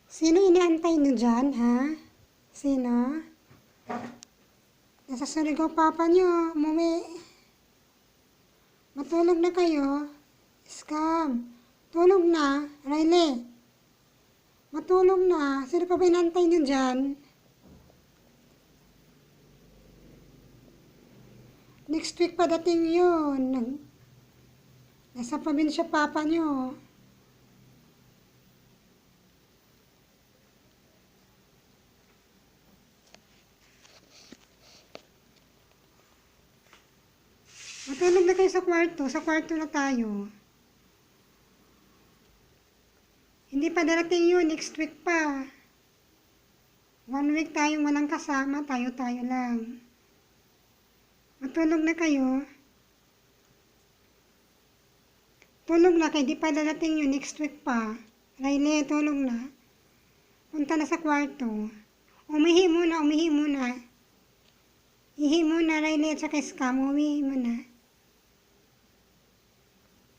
Sino inaantay nyo dyan, ha? Sino? Nasa Surigao papa nyo, umuwi. Matulog na kayo. Scam. Tulog na, Riley. Matulog na. Sino pa ba inaantay nyo dyan? Next week pa dating yun. Nasa probinsya papa nyo. Matulog na kayo sa kwarto. Sa kwarto na tayo. Hindi pa darating yun. Next week pa. 1 week tayong walang kasama. Tayo-tayo lang. Matulog na kayo. Tulog na kayo. Di pa darating yun. Next week pa. Riley, tulog na. Punta na sa kwarto. Umihi muna. Ihi muna, Riley, at saka Scam. Umihi muna.